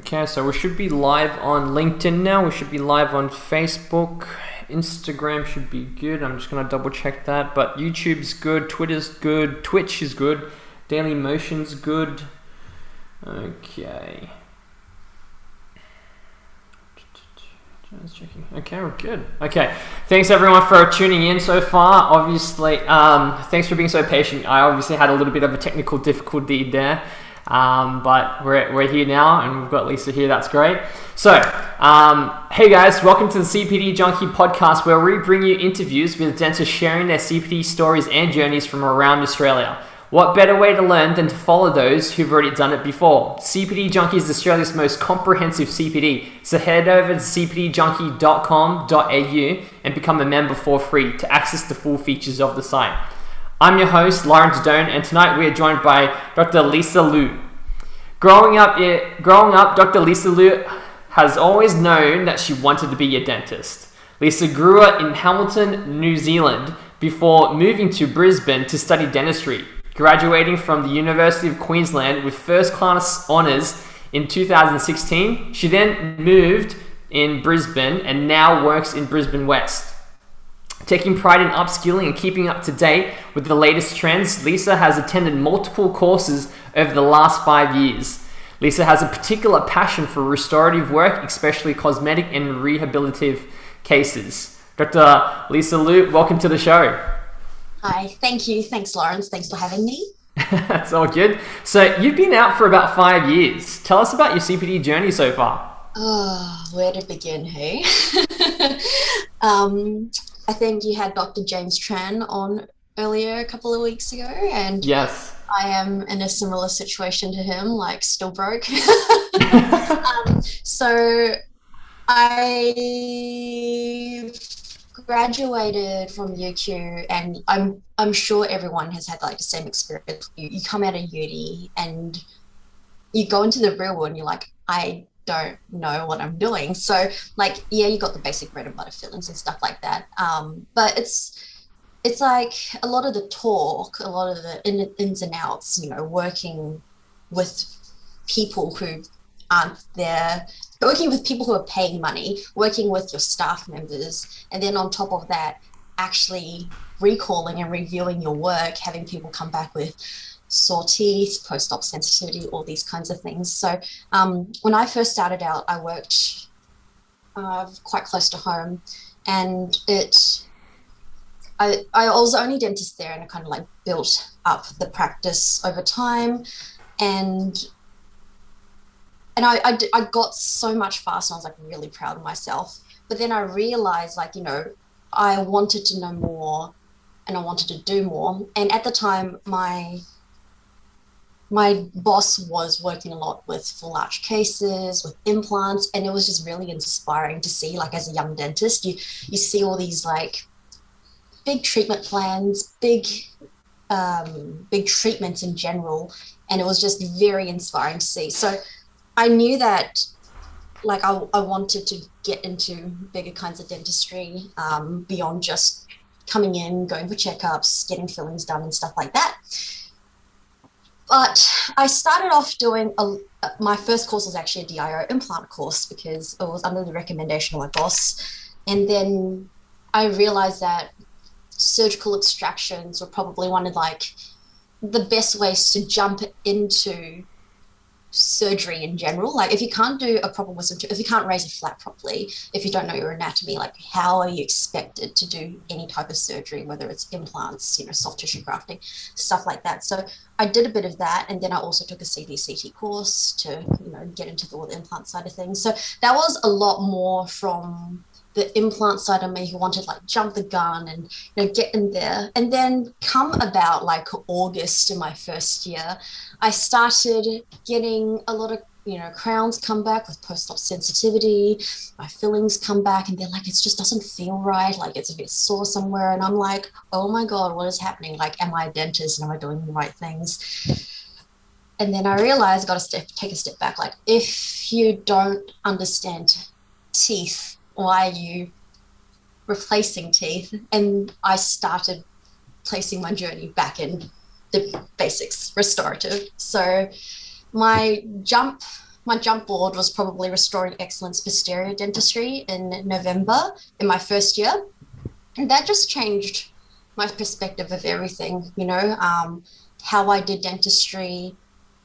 Okay, so we should be live on LinkedIn now. We should be live on Facebook. Instagram should be good. I'm just going to double check that. But YouTube's good. Twitter's good. Twitch is good. Daily Motion's good. Okay. Just checking. Okay, we're good. Okay. Thanks everyone for tuning in so far. Obviously, thanks for being so patient. I obviously had a little bit of a technical difficulty there. But we're here now and we've got Lisa here. That's great. So, hey guys, welcome to the CPD Junkie podcast, where we bring you interviews with dentists sharing their CPD stories and journeys from around Australia. What better way to learn than to follow those who've already done it before? CPD Junkie is Australia's most comprehensive CPD. So head over to cpdjunkie.com.au and become a member for free to access the full features of the site. I'm your host, Laurence Doan, and tonight we are joined by Dr. Lisa Liu. Growing up, Dr. Lisa Liu has always known that she wanted to be a dentist. Lisa grew up in Hamilton, New Zealand, before moving to Brisbane to study dentistry, graduating from the University of Queensland with first-class honours in 2016. She then moved in Brisbane and now works in Brisbane West. Taking pride in upskilling and keeping up to date with the latest trends, Lisa has attended multiple courses over the last 5 years. Lisa has a particular passion for restorative work, especially cosmetic and rehabilitative cases. Dr. Lisa Liu, welcome to the show. Hi, thank you. Thanks, Laurence. Thanks for having me. That's all good. So you've been out for about 5 years. Tell us about your CPD journey so far. Oh, where to begin, hey? I think you had Dr. James Tran on earlier a couple of weeks ago, and yes, I am in a similar situation to him, like still broke. So I graduated from UQ, and I'm sure everyone has had like the same experience. You come out of uni and you go into the real world and you're like, I don't know what I'm doing. So like, yeah, you got the basic bread and butter fillings and stuff like that. But it's like a lot of the talk, a lot of the ins and outs, you know, working with people who aren't there, working with people who are paying money, working with your staff members, and then on top of that, actually recalling and reviewing your work, having people come back with sore teeth, post-op sensitivity, all these kinds of things. So when I first started out, I worked quite close to home, and I was the only dentist there, and I kind of like built up the practice over time, and I got so much faster. I was like really proud of myself. But then I realized, like, you know, I wanted to know more and I wanted to do more. And at the time, my boss was working a lot with full arch cases, with implants, and it was just really inspiring to see, like, as a young dentist, you see all these like big treatment plans, big treatments in general, and it was just very inspiring to see. So I knew that, like, I wanted to get into bigger kinds of dentistry, beyond just coming in, going for checkups, getting fillings done and stuff like that. But I started off doing, my first course was actually a DIO implant course because it was under the recommendation of my boss. And then I realized that surgical extractions were probably one of like the best ways to jump into surgery in general. Like, if you can't do a proper wisdom tooth, if you can't raise a flap properly, if you don't know your anatomy, like, how are you expected to do any type of surgery, whether it's implants, you know, soft tissue grafting, stuff like that. So I did a bit of that, and then I also took a CT course to, you know, get into the implant side of things. So that was a lot more from the implant side of me, who wanted like jump the gun and, you know, get in there. And then come about like August in my first year, I started getting a lot of, you know, crowns come back with post-op sensitivity, my fillings come back, and they're like, it just doesn't feel right, like it's a bit sore somewhere. And I'm like, oh my God, what is happening? Like, am I a dentist and am I doing the right things? And then I realized I got to take a step back. Like, if you don't understand teeth, why are you replacing teeth? And I started placing my journey back in the basics, restorative. So my jump my jump board was probably Restoring Excellence Posterior Dentistry in November in my first year. And that just changed my perspective of everything, how I did dentistry,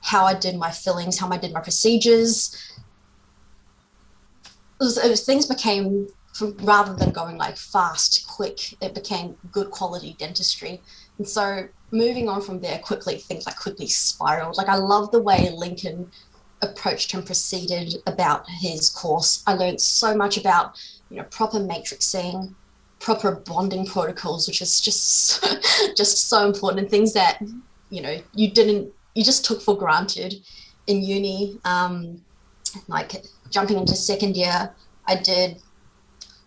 how I did my fillings, how I did my procedures. Things became, rather than going like fast, quick, it became good quality dentistry. And so moving on from there quickly, things like quickly spiraled. Like I love the way Lincoln approached and proceeded about his course. I learned so much about, proper matrixing, proper bonding protocols, which is just so important. Things that, you just took for granted in uni. Like jumping into second year, I did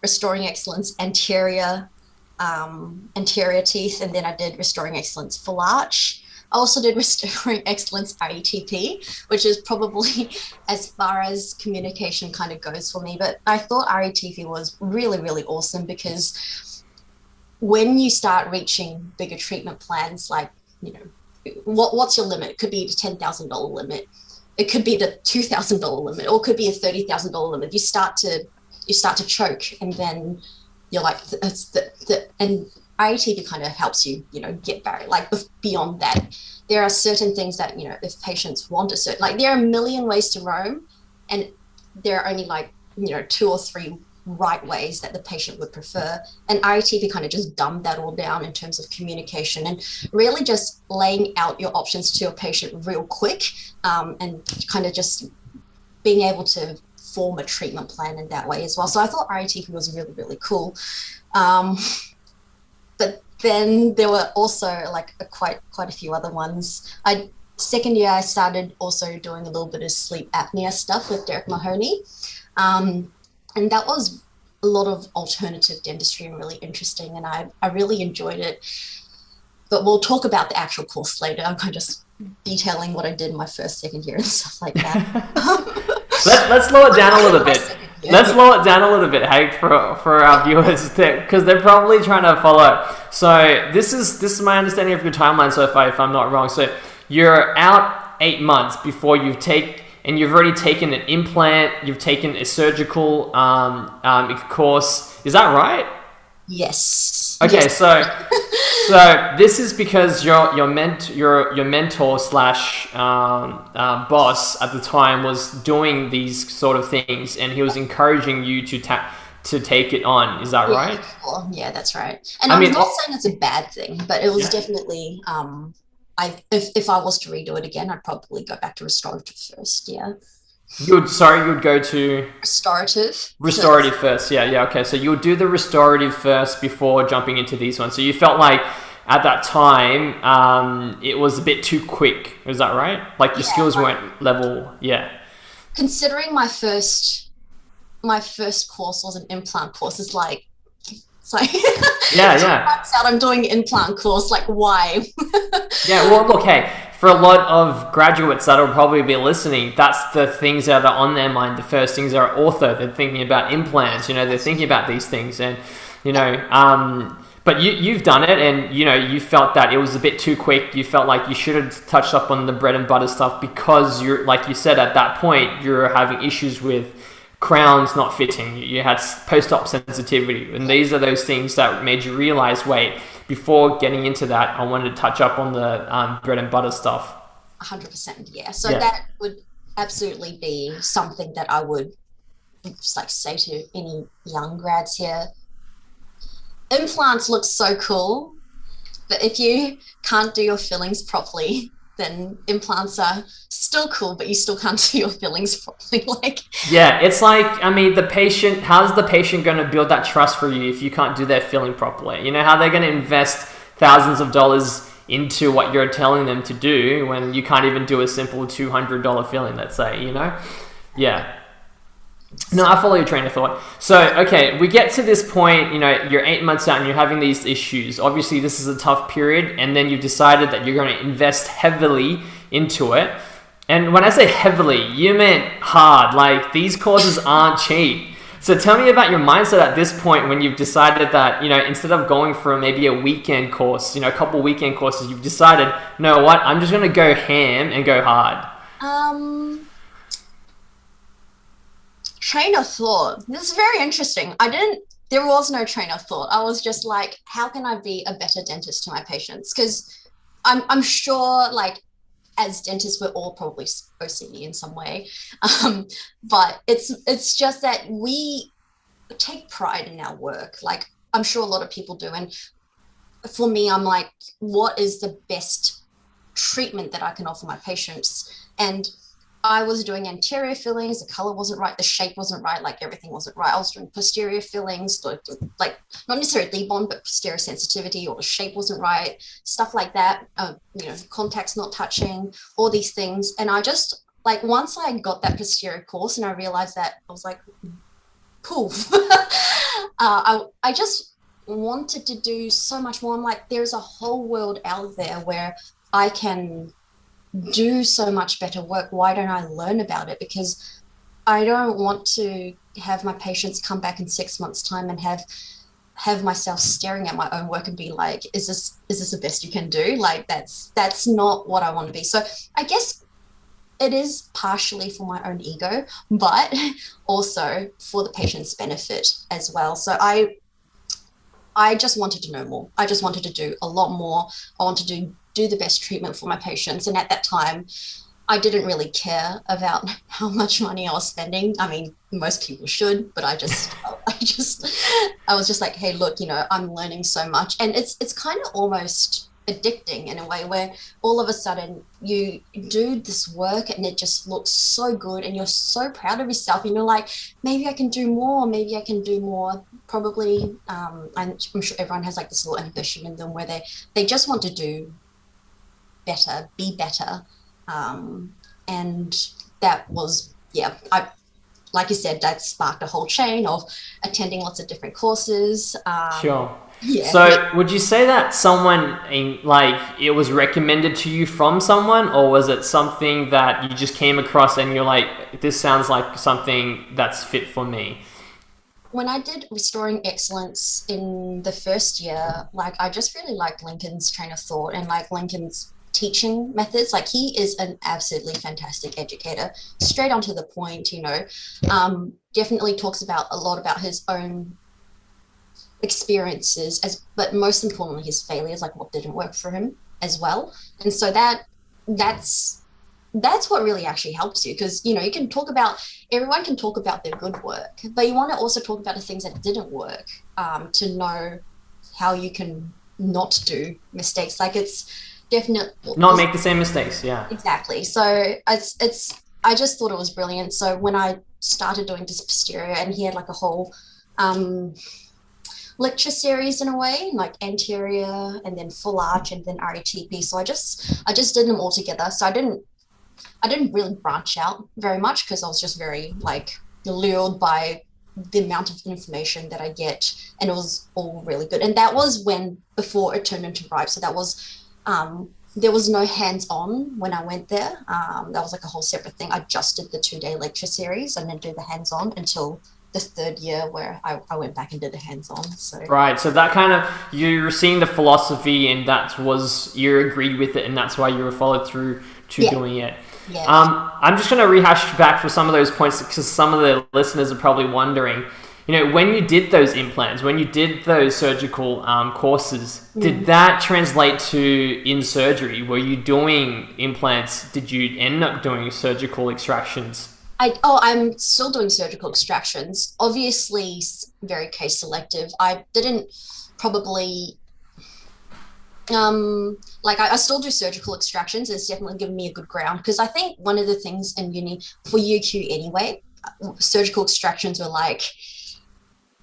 Restoring Excellence anterior teeth, and then I did Restoring Excellence full arch. I also did Restoring Excellence RETP, which is probably as far as communication kind of goes for me. But I thought RETP was really, really awesome because when you start reaching bigger treatment plans, like, what's your limit? It could be the $10,000 limit. It could be the $2,000 limit, or it could be a $30,000 limit. You start to choke, and then you're like, and RETP kind of helps you, get better. Like beyond that, there are certain things that, if patients want a certain, like there are a million ways to roam, and there are only like, 2 or 3 right ways that the patient would prefer. And RETP kind of just dumbed that all down in terms of communication and really just laying out your options to your patient real quick, and kind of just being able to form a treatment plan in that way as well. So I thought RETP was really, really cool. But then there were also like quite a few other ones. Second year, I started also doing a little bit of sleep apnea stuff with Derek Mahoney. And that was a lot of alternative dentistry and really interesting. And I really enjoyed it. But we'll talk about the actual course later. I'm kind of just detailing what I did in my second year and stuff like that. Let's slow it down a little bit. Let's slow it down a little bit, hey, for our viewers, because they're probably trying to follow. So this is my understanding of your timeline so far, if I'm not wrong. So you're out 8 months before you've already taken an implant, you've taken a surgical course. Is that right? Yes. Okay, yes. so this is because your mentor slash boss at the time was doing these sort of things, and he was encouraging you to take it on. Is that right? Well, yeah, that's right. And I'm not saying it's a bad thing, but it was definitely. If I was to redo it again, I'd probably go back to restorative first. Yeah. You would go to restorative first. Yeah. Okay. So you would do the restorative first before jumping into these ones. So you felt like at that time, it was a bit too quick. Is that right? Like your skills weren't level. Yeah. Considering my first course was an implant course, it's like months out I'm doing an implant course. Like why? Yeah. Well, look, hey. For a lot of graduates that'll probably be listening, that's the things that are on their mind. The first things are ortho. They're thinking about implants. They're thinking about these things, and but you've done it, and you felt that it was a bit too quick. You felt like you should have touched up on the bread and butter stuff because you're, like you said, at that point you're having issues with crowns not fitting. You had post-op sensitivity, and these are those things that made you realize, wait. Before getting into that, I wanted to touch up on the bread and butter stuff. 100%, yeah. So that would absolutely be something that I would just like say to any young grads here. Implants look so cool, but if you can't do your fillings properly, then implants are still cool, but you still can't do your fillings properly. It's like, the patient, how's the patient going to build that trust for you if you can't do their filling properly? How they're going to invest thousands of dollars into what you're telling them to do when you can't even do a simple $200 filling, let's say, Yeah. No, I follow your train of thought. So, okay, we get to this point, you're 8 months out and you're having these issues. Obviously, this is a tough period, and then you've decided that you're going to invest heavily into it. And when I say heavily, you meant hard. Like, these courses aren't cheap. So tell me about your mindset at this point when you've decided that, instead of going for maybe a weekend course, a couple weekend courses, you've decided, I'm just going to go ham and go hard. Train of thought. This is very interesting. There was no train of thought. I was just like, how can I be a better dentist to my patients? Because I'm sure, like, as dentists, we're all probably OCD in some way. But it's just that we take pride in our work. Like, I'm sure a lot of people do. And for me, I'm like, what is the best treatment that I can offer my patients? And I was doing anterior fillings, the color wasn't right, the shape wasn't right, like everything wasn't right. I was doing posterior fillings, like not necessarily debond, but posterior sensitivity, or the shape wasn't right, stuff like that. Contacts not touching, all these things. And I just, like, once I got that posterior course and I realized that, I was like, poof. I just wanted to do so much more. I'm like, there's a whole world out there where I can do so much better work. Why don't I learn about it? Because I don't want to have my patients come back in 6 months' time and have myself staring at my own work and be like, is this the best you can do? Like, that's not what I want to be. So I guess it is partially for my own ego, but also for the patient's benefit as well. So I just wanted to know more. I just wanted to do a lot more. I wanted to do the best treatment for my patients. And at that time, I didn't really care about how much money I was spending. I mean, most people should, but I was just like, hey, look, I'm learning so much. And it's kind of almost addicting in a way, where all of a sudden you do this work and it just looks so good and you're so proud of yourself, and you're like, maybe I can do more. Probably I'm sure everyone has like this little ambition in them where they just want to do better, be better. And that was, like you said, that sparked a whole chain of attending lots of different courses. Sure. Yeah. So would you say that it was recommended to you from someone, or was it something that you just came across and you're like, this sounds like something that's fit for me? When I did Restoring Excellence in the first year, like, I just really liked Lincoln's train of thought and like Lincoln's teaching methods. Like, he is an absolutely fantastic educator, straight on to the point, definitely talks a lot about his own experiences, but most importantly his failures, like what didn't work for him as well. And so that's what really actually helps you, because everyone can talk about their good work, but you want to also talk about the things that didn't work, to know how you can not do mistakes. Like, it's definitely not make the same mistakes. Yeah, exactly. So I just thought it was brilliant. So when I started doing this posterior, and he had like a whole lecture series in a way, like anterior and then full arch and then RETP. So I just did them all together. So I didn't really branch out very much, because I was just very like lured by the amount of information that I get, and it was all really good. And that was before it turned into RIPE. So that was there was no hands-on when I went there. That was like a whole separate thing. I just did the 2-day lecture series and then do the hands-on until the third year, where I went back and did the hands-on. So right, so that kind of, you were seeing the philosophy, and you agreed with it, and that's why you were followed through to doing it. Yeah. I'm just going to rehash back for some of those points, because some of the listeners are probably wondering, when you did those implants, when you did those surgical courses, did that translate to in surgery? Were you doing implants? Did you end up doing surgical extractions? I'm still doing surgical extractions. Obviously, very case selective. I didn't probably, I still do surgical extractions. It's definitely given me a good ground, because I think one of the things in uni, for UQ anyway, surgical extractions were like,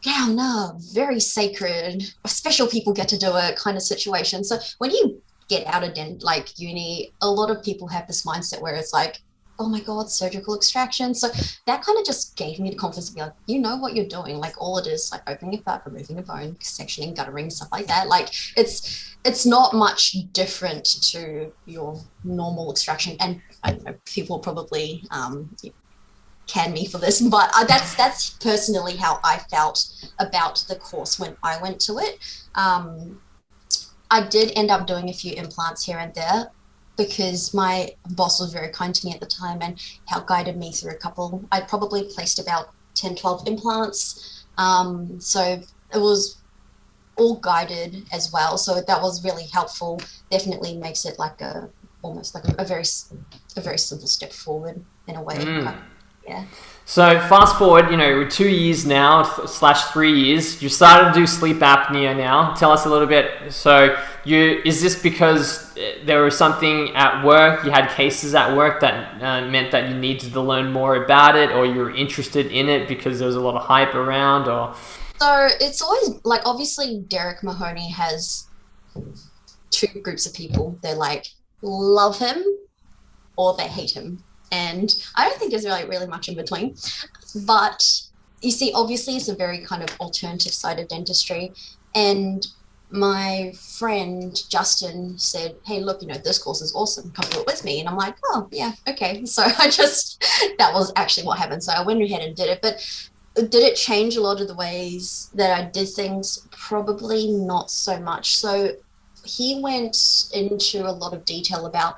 yeah, no, very sacred, special people get to do it kind of situation. So when you get out of uni, a lot of people have this mindset where it's like, oh my God, surgical extraction. So that kind of just gave me the confidence to be like, you know what you're doing. Like, all it is, like, opening a part, removing a bone, sectioning, guttering, stuff like that. Like, it's not much different to your normal extraction. And I don't know, people probably can me for this, but that's personally how I felt about the course when I went to it. I did end up doing a few implants here and there, because my boss was very kind to me at the time and helped guided me through a couple. I probably placed about 10, 12 implants. So it was all guided as well. So that was really helpful. Definitely makes it like almost like a very simple step forward in a way. Yeah. So fast forward, 2 years now / 3 years. You started to do sleep apnea now. Tell us a little bit. So is this because there was something at work? You had cases at work that meant that you needed to learn more about it, or you were interested in it because there was a lot of hype around, or? So it's always like, obviously Derek Mahoney has two groups of people. They're like, love him or they hate him. And I don't think there's really much in between. But you see, obviously it's a very kind of alternative side of dentistry. And my friend Justin said, hey, look, this course is awesome. Come do it with me. And I'm like, oh, yeah, okay. So that was actually what happened. So I went ahead and did it. But did it change a lot of the ways that I did things? Probably not so much. So he went into a lot of detail about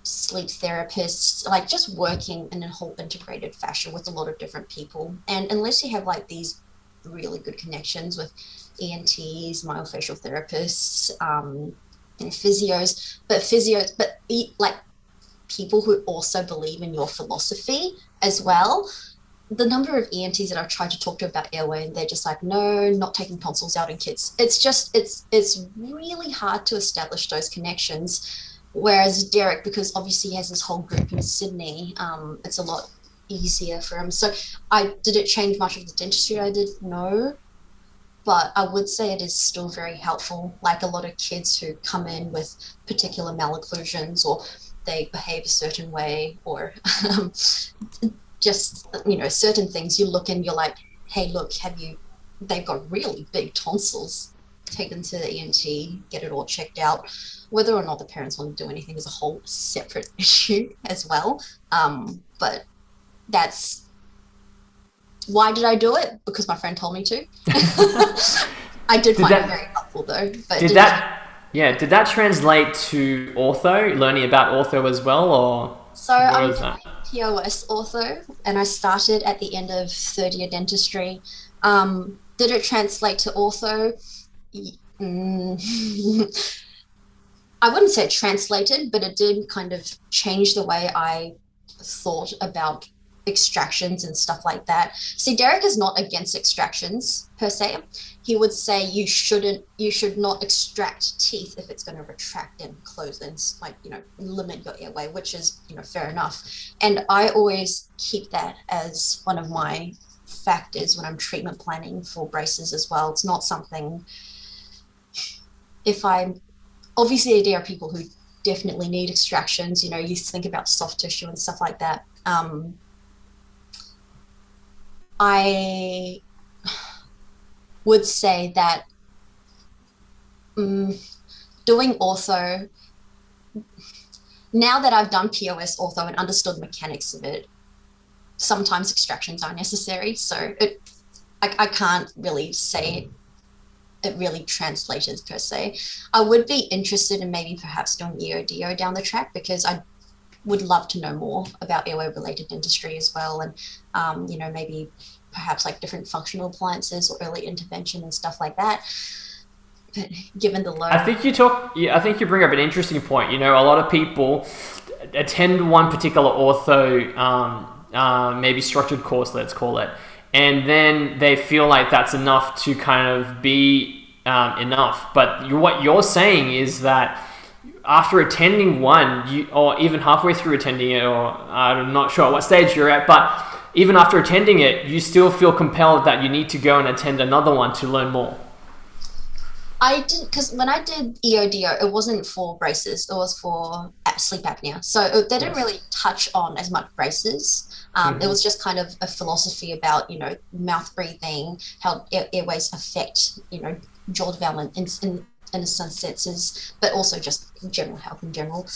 sleep therapists, like just working in a whole integrated fashion with a lot of different people. And unless you have like these really good connections with ENTs, myofascial therapists, physios, but like people who also believe in your philosophy as well. The number of ENTs that I've tried to talk to about airway, and they're just like, no, not taking tonsils out in kids. It's really hard to establish those connections. Whereas Derek, because obviously he has this whole group in Sydney, it's a lot easier for him. So did it change much of the dentistry I did? No. But I would say it is still very helpful. Like a lot of kids who come in with particular malocclusions, or they behave a certain way, or just, certain things, you look and you're like, hey, look, they've got really big tonsils. Take them to the ENT, get it all checked out. Whether or not the parents want to do anything is a whole separate issue as well. But that's why did I do it? Because my friend told me to. I did find it very helpful though. But did that translate to ortho, learning about ortho as well, or? So I'm doing POS ortho, and I started at the end of third year dentistry. Did it translate to ortho? I wouldn't say it translated, but it did kind of change the way I thought about extractions and stuff like that. See, Derek is not against extractions per se. He would say you should not extract teeth if it's going to retract and close and limit your airway, which is, fair enough. And I always keep that as one of my factors when I'm treatment planning for braces as well. It's not something, obviously there are people who definitely need extractions, you think about soft tissue and stuff like that. I would say that doing ortho, now that I've done POS ortho and understood the mechanics of it, sometimes extractions are necessary. So I can't really say it really translated per se. I would be interested in maybe perhaps doing EODO down the track, because I would love to know more about airway related dentistry as well, and maybe perhaps like different functional appliances or early intervention and stuff like that. But given the load, I think you bring up an interesting point. A lot of people attend one particular ortho maybe structured course, let's call it, and then they feel like that's enough to kind of be enough. But what you're saying is that after attending one, or even halfway through attending it, or I'm not sure what stage you're at, but even after attending it, you still feel compelled that you need to go and attend another one to learn more. I did, because when I did EODO, it wasn't for braces, it was for sleep apnea. So they didn't really touch on as much braces. It was just kind of a philosophy about, mouth breathing, how airways affect, jaw development in some senses, but also just general health in general.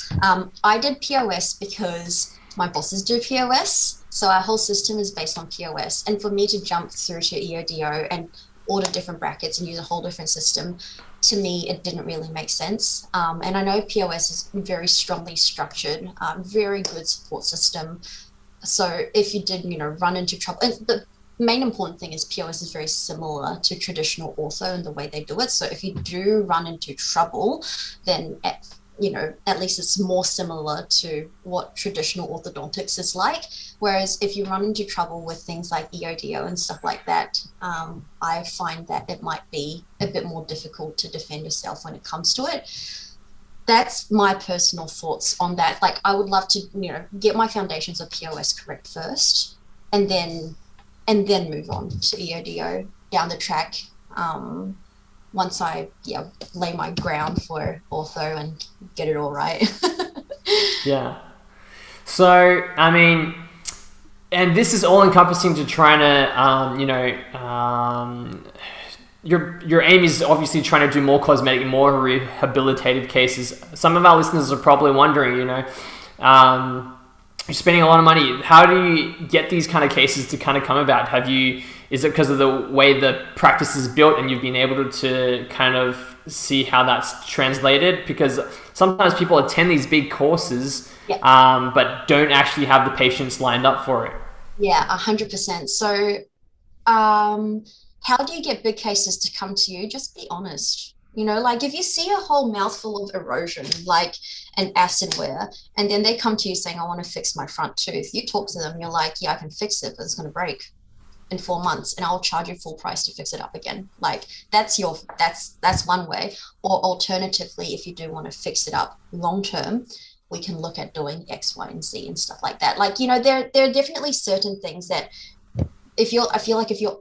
I did POS because my bosses do POS. So our whole system is based on POS. And for me to jump through to EODO and order different brackets and use a whole different system, to me, it didn't really make sense. And I know POS is very strongly structured, very good support system. So if you did, run into trouble, and the main important thing is POS is very similar to traditional ortho in the way they do it. So if you do run into trouble, then at least it's more similar to what traditional orthodontics is like. Whereas if you run into trouble with things like EODO and stuff like that, I find that it might be a bit more difficult to defend yourself when it comes to it. That's my personal thoughts on that. Like, I would love to, get my foundations of POS correct first, and then move on to EODO down the track. Once I lay my ground for ortho and get it all right. Yeah. So, I mean, and this is all encompassing to trying to, your aim is obviously trying to do more cosmetic and more rehabilitative cases. Some of our listeners are probably wondering, you're spending a lot of money. How do you get these kind of cases to kind of come about? Is it because of the way the practice is built and you've been able to kind of see how that's translated? Because sometimes people attend these big courses, but don't actually have the patients lined up for it. Yeah, 100%. So, how do you get big cases to come to you? Just be honest. Like, if you see a whole mouthful of erosion, like an acid wear, and then they come to you saying, I want to fix my front tooth, you talk to them, you're like, yeah, I can fix it, but it's going to break in 4 months, and I'll charge you full price to fix it up again. Like, that's one way. Or alternatively, if you do want to fix it up long term, we can look at doing X, Y, and Z and stuff like that. Like, there are definitely certain things that I feel like if you're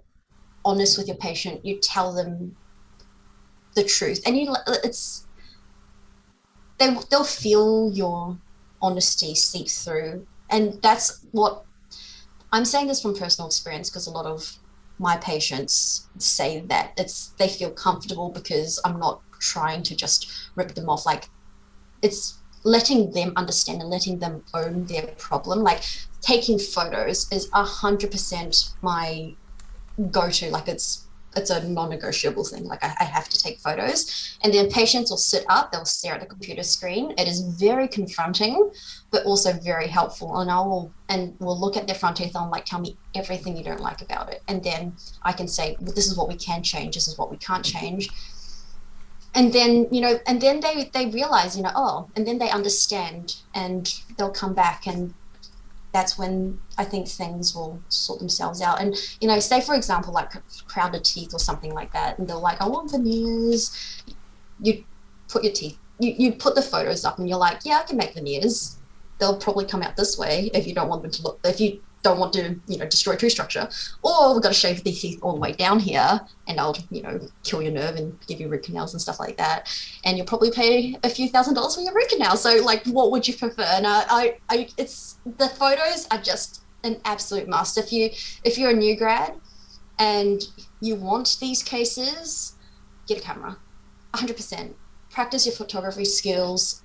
honest with your patient, you tell them the truth, and they'll feel your honesty seep through. And that's what I'm saying, this from personal experience, because a lot of my patients say that they feel comfortable because I'm not trying to just rip them off. Like, it's letting them understand and letting them own their problem. Like, taking photos is 100% my go-to. Like, it's a non-negotiable thing. Like, I have to take photos. And then patients will sit up, they'll stare at the computer screen. It is very confronting, but also very helpful. And we'll look at their front teeth and I'm like, tell me everything you don't like about it. And then I can say, well, this is what we can change, this is what we can't change. And then, and then they realize, and then they understand, and they'll come back, and that's when I think things will sort themselves out. And, say, for example, like crowded teeth or something like that, and they're like, I want veneers. You put your teeth, you put the photos up and you're like, yeah, I can make veneers. They'll probably come out this way if you don't want them to look, if you don't want to, destroy tooth structure. Or we've got to shave the teeth all the way down here, and I'll, kill your nerve and give you root canals and stuff like that. And you'll probably pay a few $1,000s for your root canal. So, like, what would you prefer? And it's, the photos are just an absolute must. If you're a new grad and you want these cases, get a camera, 100%. Practice your photography skills,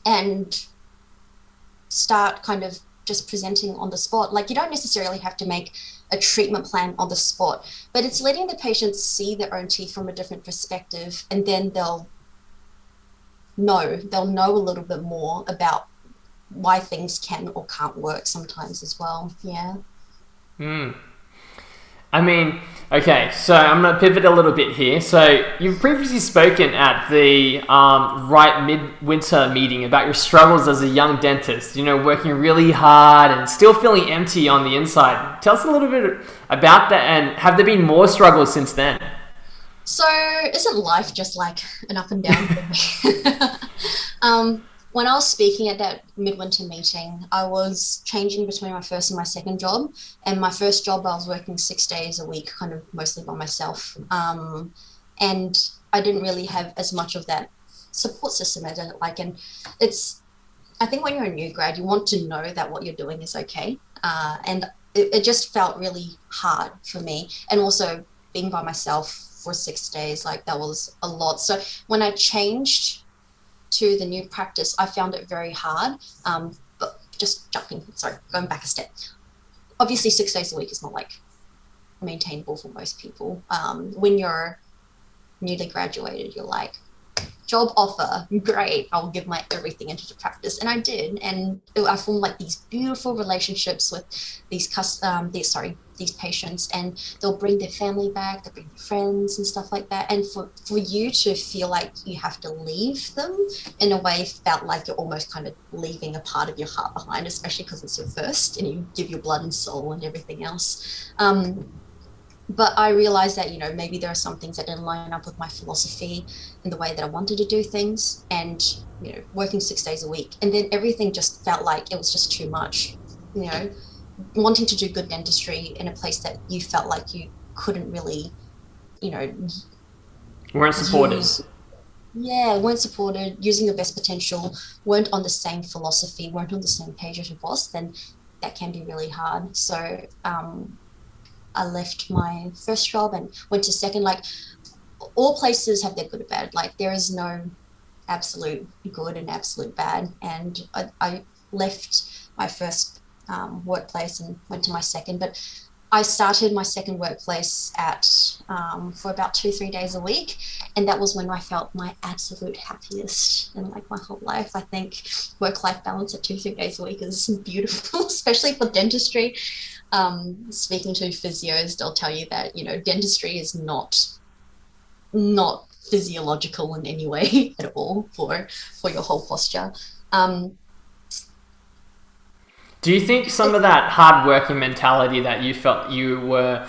and start kind of just presenting on the spot. Like, you don't necessarily have to make a treatment plan on the spot, but it's letting the patients see their own teeth from a different perspective, and then they'll know a little bit more about why things can or can't work sometimes as well. Yeah. I mean, okay, so I'm going to pivot a little bit here. So you've previously spoken at the Right Midwinter meeting about your struggles as a young dentist, working really hard and still feeling empty on the inside. Tell us a little bit about that, and have there been more struggles since then? So isn't life just like an up and down thing? When I was speaking at that midwinter meeting, I was changing between my first and my second job. And my first job, I was working 6 days a week, kind of mostly by myself. And I didn't really have as much of that support system as I like. And I think when you're a new grad, you want to know that what you're doing is okay. And it just felt really hard for me. And also being by myself for 6 days, like, that was a lot. So when I changed to the new practice, I found it very hard. But just going back a step. Obviously 6 days a week is not like maintainable for most people. When you're newly graduated, you're like, job offer, great, I'll give my everything into the practice. And I did, and I formed like these beautiful relationships with these patients, and they'll bring their family back, they'll bring their friends and stuff like that. And for you to feel like you have to leave them, in a way, felt like you're almost kind of leaving a part of your heart behind, especially because it's your first and you give your blood and soul and everything else. But I realized that, maybe there are some things that didn't line up with my philosophy and the way that I wanted to do things, and, working 6 days a week. And then everything just felt like it was just too much, wanting to do good dentistry in a place that you felt like you couldn't really, weren't supported. Weren't supported, using your best potential, weren't on the same philosophy, weren't on the same page as your boss, then that can be really hard. So, I left my first job and went to second. Like, all places have their good and bad. Like, there is no absolute good and absolute bad. And I left my first workplace and went to my second. But I started my second workplace for about 2-3 days a week. And that was when I felt my absolute happiest in like my whole life. I think work-life balance at 2-3 days a week is beautiful, especially for dentistry. Speaking to physios, they'll tell you that, dentistry is not physiological in any way at all for your whole posture. Do you think some of that hard-working mentality that you felt you were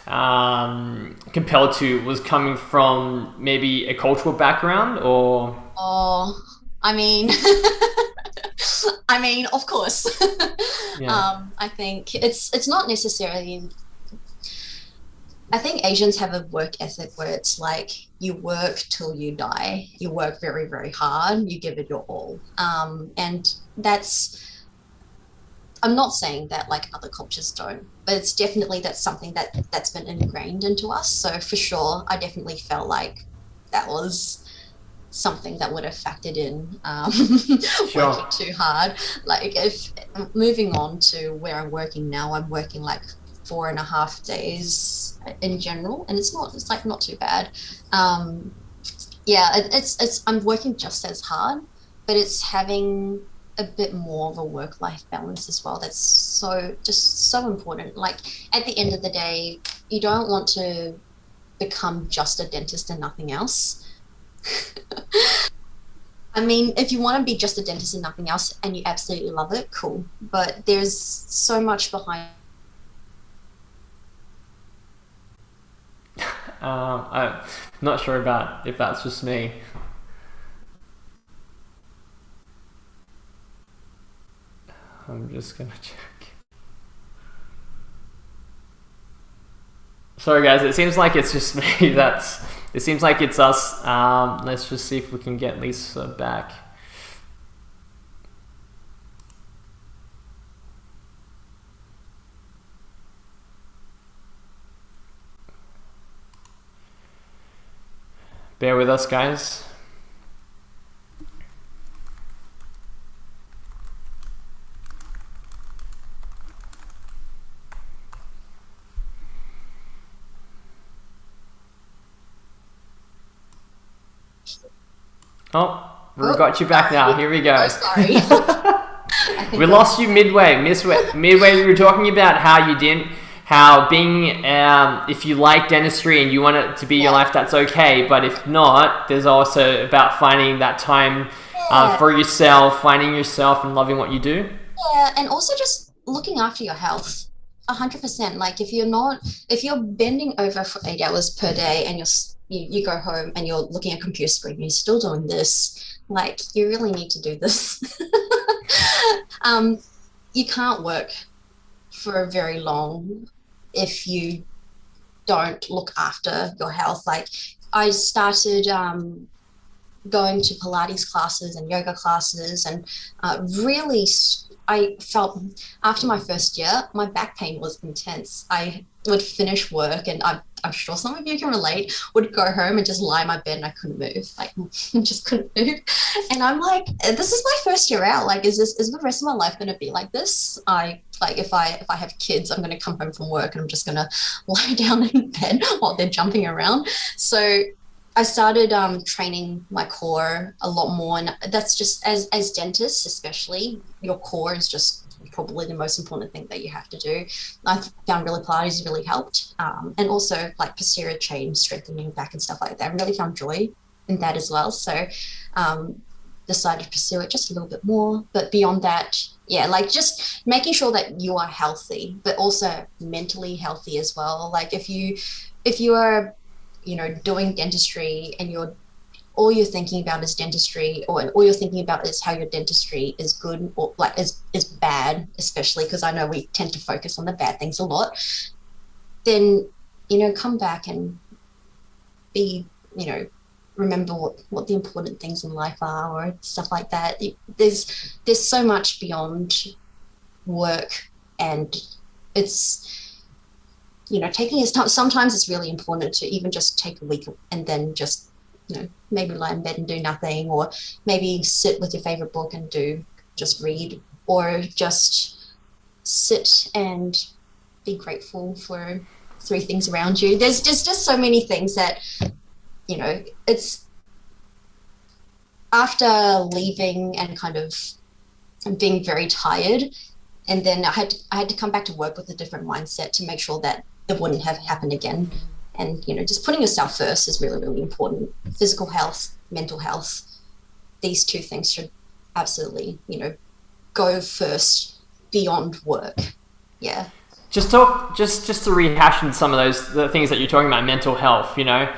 compelled to was coming from maybe a cultural background, or? Oh, I mean, of course. Yeah. I think it's not necessarily. I think Asians have a work ethic where it's like you work till you die. You work very, very hard. You give it your all. And that's. I'm not saying that like other cultures don't, but it's definitely that's something that's been ingrained into us. So for sure, I definitely felt like that was something that would have factored in Sure. working too hard. Like, if moving on to where I'm working now, I'm working like 4.5 days in general, and it's like not too bad. It's I'm working just as hard, but it's having a bit more of a work-life balance as well. That's so important. Like, at the end of the day, you don't want to become just a dentist and nothing else. I mean, if you want to be just a dentist and nothing else and you absolutely love it, cool. But there's so much behind. I'm not sure about if that's just me. I'm just gonna check. Sorry guys, it seems like it's just me. It seems like it's us. Let's just see if we can get Lisa back. Bear with us, guys. Oh, we've got you back now. Here we go. Oh, sorry. We lost you midway. Midway, we were talking about how being, if you like dentistry and you want it to be your life, that's okay. But if not, there's also about finding that time for yourself, finding yourself and loving what you do. Yeah, and also just looking after your health. 100%. Like, if you're bending over for 8 hours per day and you go home and you're looking at a computer screen and you're still doing this, like, you really need to do this. You can't work for very long if you don't look after your health. Like, I started going to Pilates classes and yoga classes, and really I felt after my first year, my back pain was intense. I would finish work, and I'm sure some of you can relate, would go home and just lie in my bed and I couldn't move. Like, just couldn't move. And I'm like, this is my first year out. Like, is the rest of my life going to be like this? If I have kids, I'm going to come home from work and I'm just going to lie down in bed while they're jumping around. So I started training my core a lot more, and that's just as dentists, especially your core is just probably the most important thing that you have to do. I found really Pilates really helped, and also like posterior chain strengthening back and stuff like that. I really found joy in that as well. So decided to pursue it just a little bit more. But beyond that, yeah, like just making sure that you are healthy, but also mentally healthy as well. Like if you are, you know, doing dentistry and all you're thinking about is dentistry, or all you're thinking about is how your dentistry is good or like is bad, especially because I know we tend to focus on the bad things a lot, then, you know, come back and be, you know, remember what the important things in life are or stuff like that. There's so much beyond work, and it's, you know, taking his time. Sometimes it's really important to even just take a week and then just, you know, maybe lie in bed and do nothing, or maybe sit with your favorite book and just read, or just sit and be grateful for 3 things around you. There's just so many things that, you know, it's after leaving and kind of being very tired, and then I had to come back to work with a different mindset to make sure that it wouldn't have happened again. And, you know, just putting yourself first is really, really important. Physical health, mental health, these 2 things should absolutely, you know, go first beyond work. Yeah. Just to rehash in some of the things that you're talking about, mental health, you know.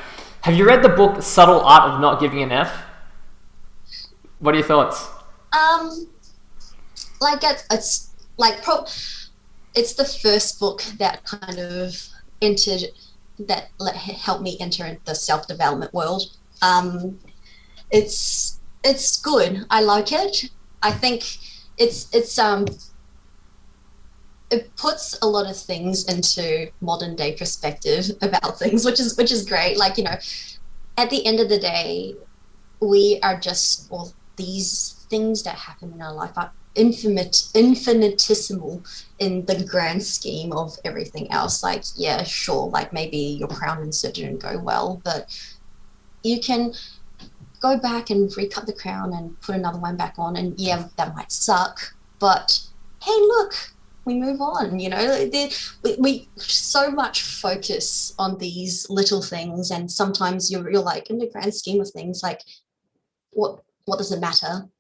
Have you read the book Subtle Art of Not Giving an F? What are your thoughts? Like it's like it's the first book that kind of helped me enter the self-development world. It's good. I like it. I think it puts a lot of things into modern day perspective about things, which is great. Like, you know, at the end of the day, we are just, all these things that happen in our life are infinitesimal in the grand scheme of everything else. Like, yeah, sure, like maybe your crown insert didn't go well, but you can go back and recut the crown and put another one back on, and yeah, that might suck, but hey, look, we move on. You know, we so much focus on these little things, and sometimes you're like, in the grand scheme of things, like what does it matter?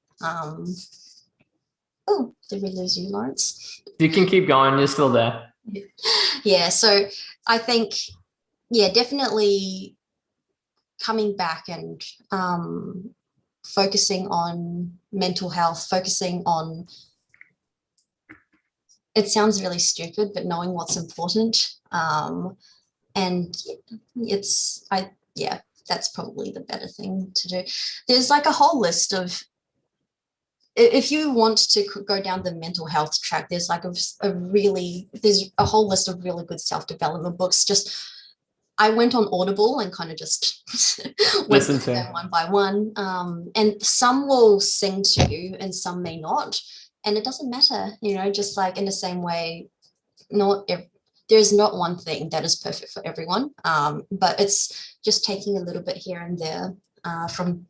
Oh, did we lose you, Laurence? You can keep going, you're still there. Yeah, so I think, yeah, definitely coming back and focusing on mental health, focusing on, it sounds really stupid, but knowing what's important. And that's probably the better thing to do. There's like a whole list of, if you want to go down the mental health track, there's like there's a whole list of really good self-development books. Just, I went on Audible and kind of just went through them one by one. And some will sing to you and some may not. And it doesn't matter, you know, just like in the same way, there's not one thing that is perfect for everyone. But it's just taking a little bit here and there from,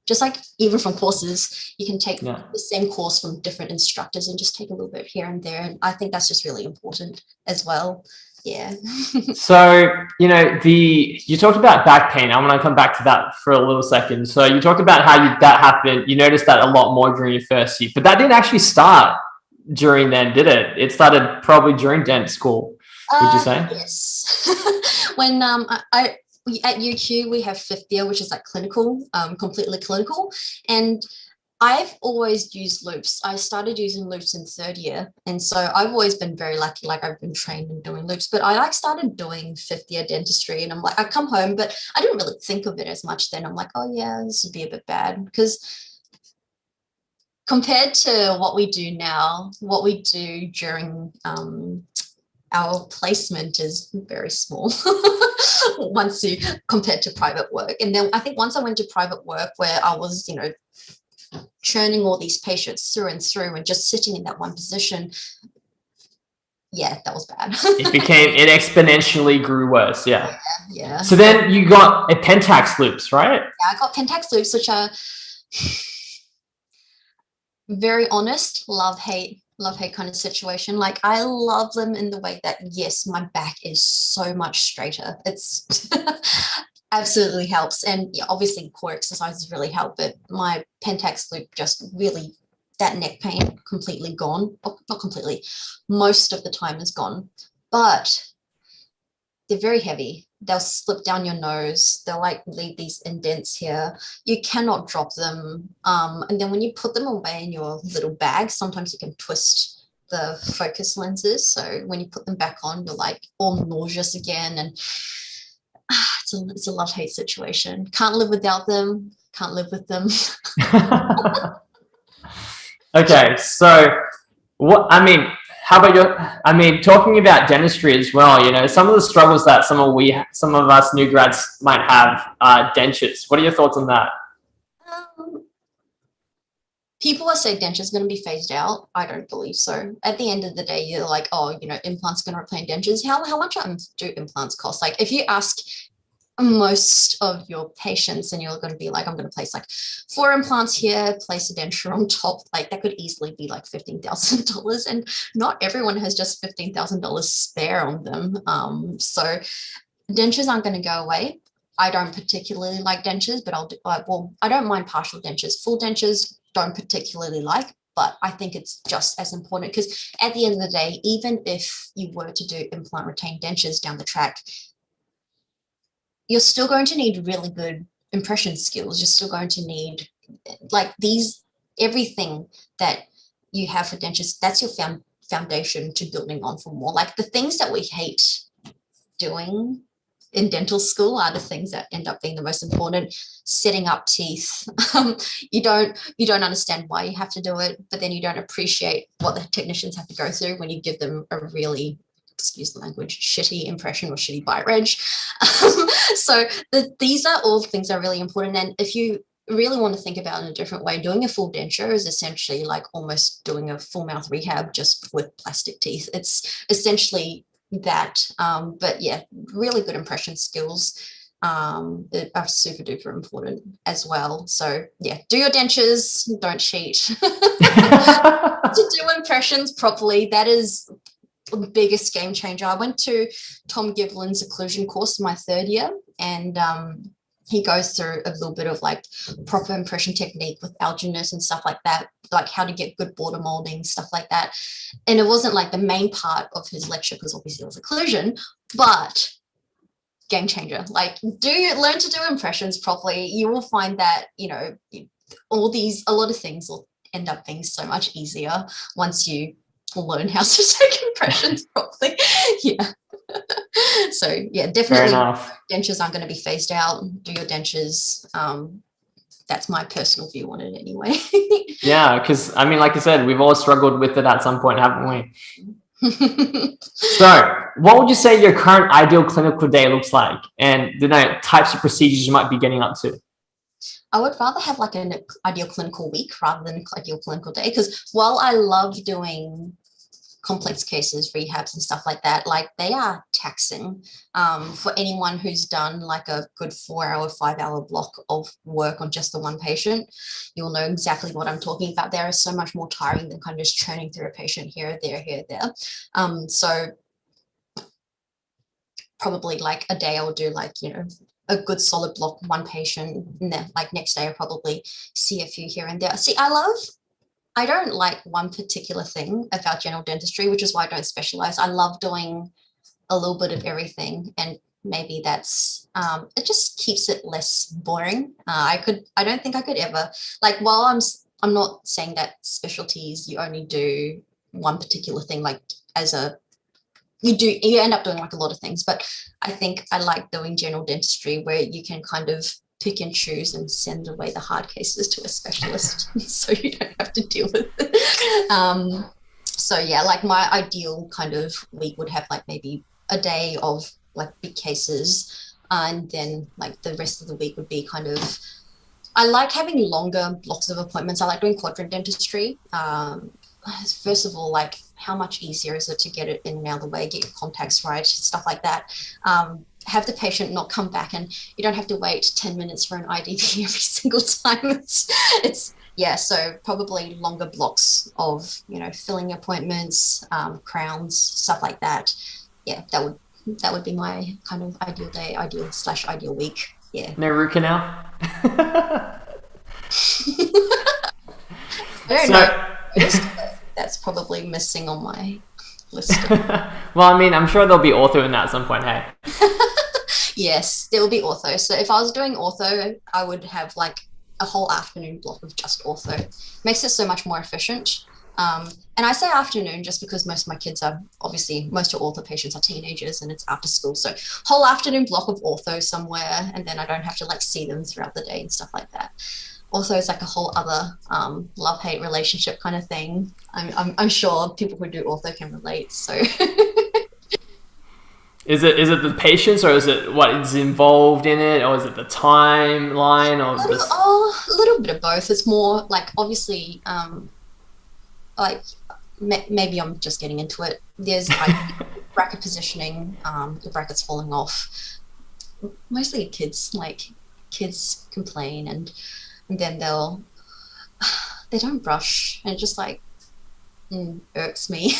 just like even from courses, you can take the same course from different instructors and just take a little bit here and there. And I think that's just really important as well. Yeah. So, you know, you talked about back pain. I want to come back to that for a little second. So you talked about how that happened. You noticed that a lot more during your first year, but that didn't actually start during then, did it? It started probably during dent school, would you say? Yes. When at UQ, we have 5th year, which is like clinical, completely clinical. And I've always used loops. I started using loops in 3rd year. And so I've always been very lucky. Like, I've been trained in doing loops, but I like started doing 5th year dentistry, and I'm like, I come home, but I didn't really think of it as much then. I'm like, oh yeah, this would be a bit bad, because compared to what we do now, what we do during our placement is very small once you compared to private work. And then I think once I went to private work, where I was, you know, churning all these patients through and through and just sitting in that one position, yeah, that was bad. It exponentially grew worse. Yeah. Yeah. So then you got a Pentax loops, right? Yeah, I got Pentax loops, which are very honest, love hate kind of situation. Like, I love them in the way that, yes, my back is so much straighter. It's absolutely helps. And yeah, obviously core exercises really help, but my Pentax loop just really, that neck pain completely gone. Oh, not completely, most of the time is gone, but they're very heavy. They'll slip down your nose. They'll like leave these indents here. You cannot drop them. And then when you put them away in your little bag, sometimes you can twist the focus lenses. So when you put them back on, you're like all nauseous again. And it's a love-hate situation. Can't live without them. Can't live with them. Okay, so how about talking about dentistry as well, some of the struggles that some of us new grads might have are dentures. What are your thoughts on that? People will say dentures is going to be phased out. I don't believe so. At the end of the day, you're like, oh, implants going to replace dentures. How much do implants cost? Like, if you ask most of your patients and you're going to be like, I'm going to place like 4 implants here, place a denture on top, like that could easily be like $15,000, and not everyone has just $15,000 spare on them. So dentures aren't going to go away. I don't particularly like dentures, but I don't mind partial dentures. Full dentures don't particularly like, but I think it's just as important, because at the end of the day, even if you were to do implant retained dentures down the track, you're still going to need really good impression skills. You're still going to need like everything that you have for dentures. That's your foundation to building on for more. Like, the things that we hate doing in dental school are the things that end up being the most important. Setting up teeth. You don't understand why you have to do it, but then you don't appreciate what the technicians have to go through when you give them a really, excuse the language, shitty impression or shitty bite reg. So these are all things that are really important. And if you really want to think about it in a different way, doing a full denture is essentially like almost doing a full mouth rehab just with plastic teeth. It's essentially that. But yeah, really good impression skills that are super duper important as well. So yeah, do your dentures, don't cheat. To do impressions properly, that is the biggest game changer. I went to Tom Givlin's occlusion course my 3rd year, and he goes through a little bit of like proper impression technique with alginate and stuff like that, like how to get good border molding, stuff like that. And it wasn't like the main part of his lecture, because obviously it was occlusion, but game changer. Like, learn to do impressions properly. You will find that, a lot of things will end up being so much easier once you learn how to take impressions properly. Yeah. So yeah, definitely dentures aren't going to be phased out. Do your dentures. That's my personal view on it anyway. Yeah, because like I said, we've all struggled with it at some point, haven't we? So what would you say your current ideal clinical day looks like, and the types of procedures you might be getting up to? I would rather have like an ideal clinical week rather than an ideal clinical day, because while I love doing complex cases, rehabs and stuff like that, like they are taxing. For anyone who's done like a good 4-hour, 5-hour block of work on just the one patient, you'll know exactly what I'm talking about. There is so much more tiring than kind of just churning through a patient here, there. So probably like a day I'll do like, a good solid block, one patient, and then like next day I'll probably see a few here and there. See, I don't like one particular thing about general dentistry, which is why I don't specialize. I love doing a little bit of everything, and maybe that's it just keeps it less boring. I don't think I could ever, like, while I'm not saying that specialties you only do one particular thing, like you end up doing like a lot of things, but I think I like doing general dentistry where you can kind of pick and choose and send away the hard cases to a specialist so you don't have to deal with it. So yeah, like my ideal kind of week would have like maybe a day of like big cases, and then like the rest of the week would be kind of, I like having longer blocks of appointments. I like doing quadrant dentistry. first of all, like how much easier is it to get it in and out of the way, get your contacts right, stuff like that. Have the patient not come back, and you don't have to wait 10 minutes for an IDP every single time. It's yeah, so probably longer blocks of, filling appointments, crowns, stuff like that. Yeah, that would be my kind of ideal day, ideal week. Yeah. No root canal? I don't know. That's probably missing on my list. Well, I mean, I'm sure there'll be ortho in that at some point, hey? Yes, there will be ortho. So if I was doing ortho, I would have like a whole afternoon block of just ortho. Makes it so much more efficient. And I say afternoon just because most of ortho patients are teenagers and it's after school. So whole afternoon block of ortho somewhere, and then I don't have to like see them throughout the day and stuff like that. Ortho is like a whole other love-hate relationship kind of thing. I'm sure people who do ortho can relate. So Is it the patients, or is it what is involved in it, or is it the timeline of this? A little bit of both. It's more like obviously like maybe I'm just getting into it. There's like bracket positioning, the bracket's falling off. Mostly kids complain, and then they don't brush, and it just like irks me.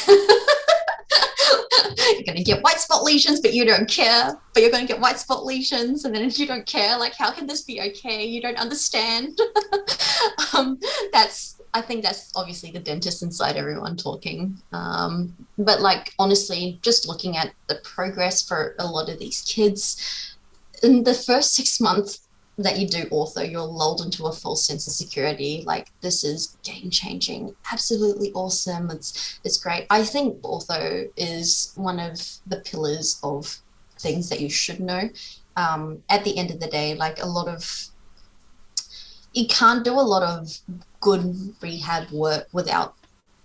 You're going to get white spot lesions, but you don't care. But you're going to get white spot lesions, and then if you don't care, like, how can this be okay? You don't understand. I think that's obviously the dentist inside everyone talking. But like, honestly, just looking at the progress for a lot of these kids, in the first 6 months that you do ortho, you're lulled into a false sense of security. Like, this is game changing, absolutely awesome. It's great. I think ortho is one of the pillars of things that you should know. At the end of the day, like you can't do a lot of good rehab work without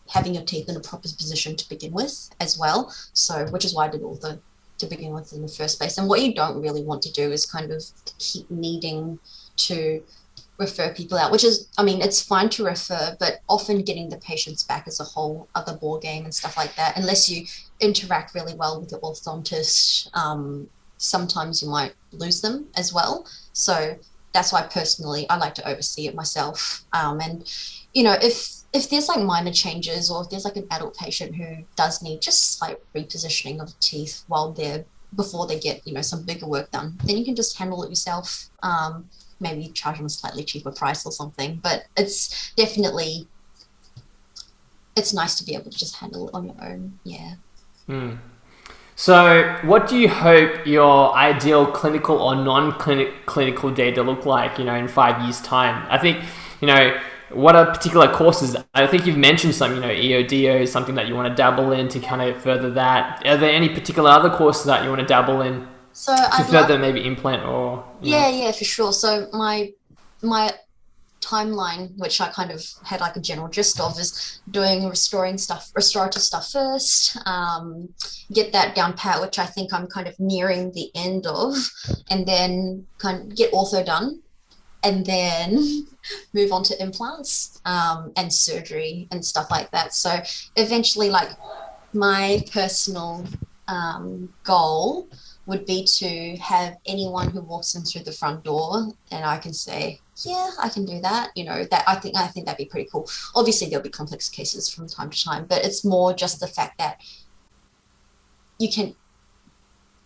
having your teeth in a proper position to begin with as well. So, which is why I did ortho to begin with in the first place. And what you don't really want to do is kind of keep needing to refer people out, which is, I mean, it's fine to refer, but often getting the patients back is a whole other ball game and stuff like that. Unless you interact really well with the orthodontist, sometimes you might lose them as well. So that's why personally I like to oversee it myself. And if there's like minor changes, or if there's like an adult patient who does need just slight repositioning of teeth before they get, some bigger work done, then you can just handle it yourself. Maybe charge them a slightly cheaper price or something, but it's definitely, it's nice to be able to just handle it on your own. Yeah. So what do you hope your ideal clinical or non-clinical day to look like, in 5 years' time? I think, what are particular courses? I think you've mentioned some, EODO is something that you want to dabble in to kind of further that. Are there any particular other courses that you want to dabble in to further maybe implant or? Yeah, for sure. So my timeline, which I kind of had like a general gist of, is doing restorative stuff first, get that down pat, which I think I'm kind of nearing the end of, and then kind of get ortho done, and then move on to implants and surgery and stuff like that. So eventually, like, my personal goal would be to have anyone who walks in through the front door and I can say, yeah, I can do that. That I think that'd be pretty cool. Obviously there'll be complex cases from time to time, but it's more just the fact that you can,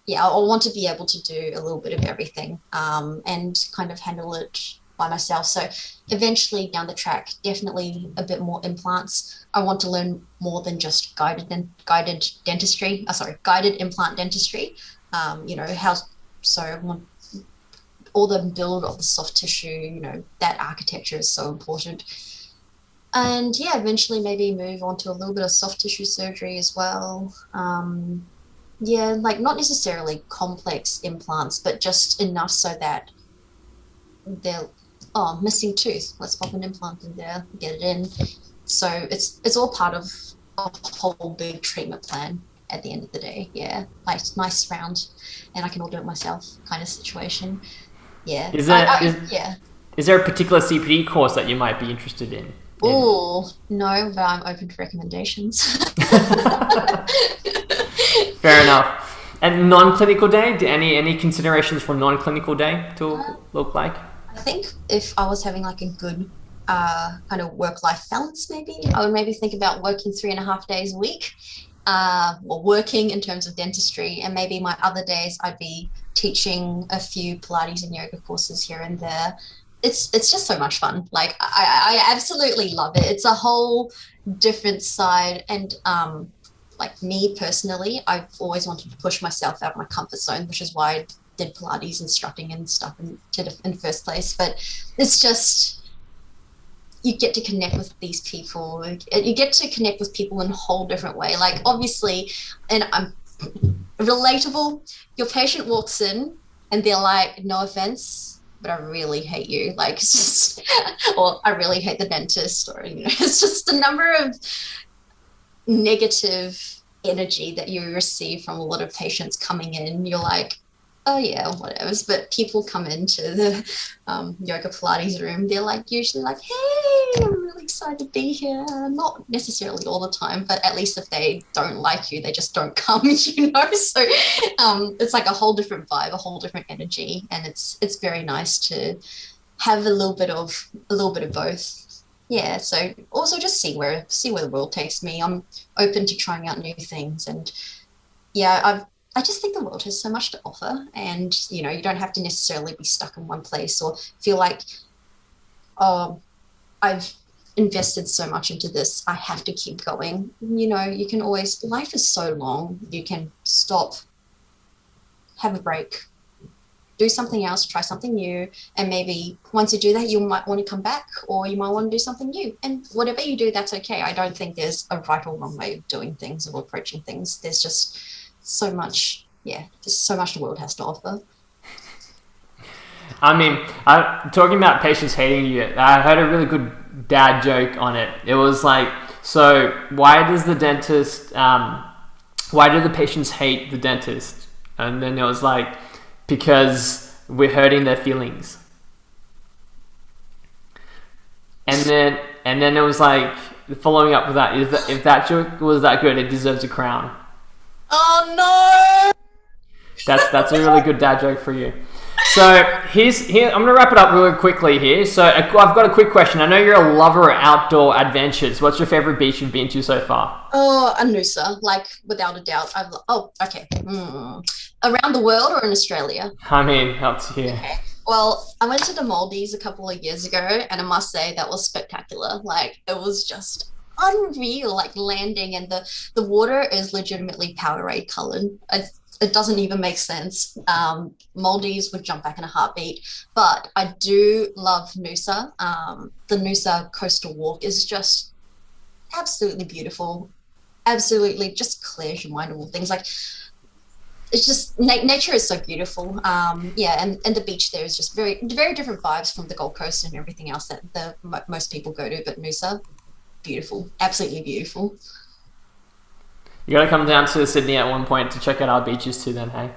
I want to be able to do a little bit of everything and kind of handle it by myself. So eventually down the track, definitely a bit more implants. I want to learn more than just guided implant dentistry. So I want all the build of the soft tissue, that architecture is so important. And eventually maybe move on to a little bit of soft tissue surgery as well. Like not necessarily complex implants, but just enough so that they're, missing tooth, let's pop an implant in there, get it in. So it's all part of a whole big treatment plan at the end of the day. Like nice round, and I can all do it myself kind of situation. Is there a particular CPD course that you might be interested in? Oh, no, but I'm open to recommendations. Fair enough. And non-clinical day, any considerations for non-clinical day to look like? I think if I was having like a good kind of work-life balance, maybe I would maybe think about working 3.5 days a week, or working in terms of dentistry, and maybe my other days I'd be teaching a few Pilates and yoga courses here and there. It's just so much fun. Like I absolutely love it. It's a whole different side, and like me personally, I've always wanted to push myself out of my comfort zone, which is why I did Pilates and strutting and stuff in the first place. But it's just, you get to connect with these people. You get to connect with people in a whole different way. Like obviously, and I'm relatable. Your patient walks in and they're like, no offense, but I really hate you. Like, it's just, or I really hate the dentist, or, you know, it's just a number of negative energy that you receive from a lot of patients coming in. You're like, oh yeah, whatever. But people come into the yoga Pilates room, they're like usually like, hey, I'm really excited to be here. Not necessarily all the time, but at least if they don't like you, they just don't come, you know. So it's like a whole different vibe, a whole different energy, and it's very nice to have a little bit of both. Yeah, so also just see where the world takes me. I'm open to trying out new things, and yeah, I just think the world has so much to offer, and you know, you don't have to necessarily be stuck in one place or feel like, oh, I've invested so much into this, I have to keep going. You know, you can always, life is so long, you can stop, have a break, do something else, try something new, and maybe once you do that, you might want to come back, or you might want to do something new. And whatever you do, that's okay. I don't think there's a right or wrong way of doing things or approaching things. There's just so much, just so much the world has to offer. I mean, talking about patients hating you, I heard a really good dad joke on it. It was like, so why do the patients hate the dentist? And then it was like, because we're hurting their feelings. And then it was like, following up with that, if that joke was that good, it deserves a crown. Oh no! That's a really good dad joke for you. So here I'm gonna wrap it up really quickly here. So I've got a quick question. I know you're a lover of outdoor adventures. What's your favorite beach you've been to so far? Oh, Noosa, like without a doubt. Okay. Around the world or in Australia? I mean, up to you. Okay. Well, I went to the Maldives a couple of years ago, and I must say that was spectacular. Like, it was just unreal, like landing, and the water is legitimately Powerade colored. It doesn't even make sense. Maldives would jump back in a heartbeat, but I do love Noosa. The Noosa coastal walk is just absolutely beautiful. Absolutely just clears your mind of all things. Like, it's just nature is so beautiful. And the beach there is just very, very different vibes from the Gold Coast and everything else that most people go to, but Noosa, beautiful, absolutely beautiful. You gotta come down to Sydney at one point to check out our beaches too then, hey?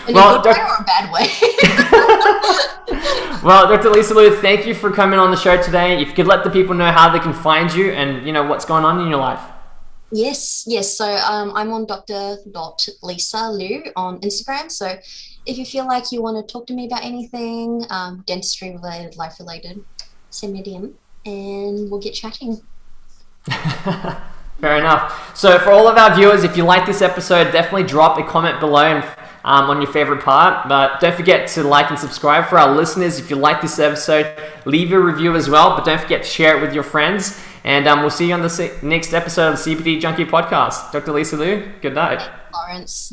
In a good way or a bad way? Well, Dr. Lisa Liu, thank you for coming on the show today. If you could let the people know how they can find you and, you know, what's going on in your life. Yes. So I'm on Dr.Lisa Liu on Instagram. So if you feel like you want to talk to me about anything, dentistry related, life related, send me a DM and we'll get chatting. Fair enough. So for all of our viewers, if you like this episode, definitely drop a comment below on your favorite part. But don't forget to like and subscribe. For our listeners, if you like this episode, leave a review as well. But don't forget to share it with your friends. And we'll see you on the next episode of the CPD Junkie podcast. Dr. Lisa Liu, good night. Lawrence.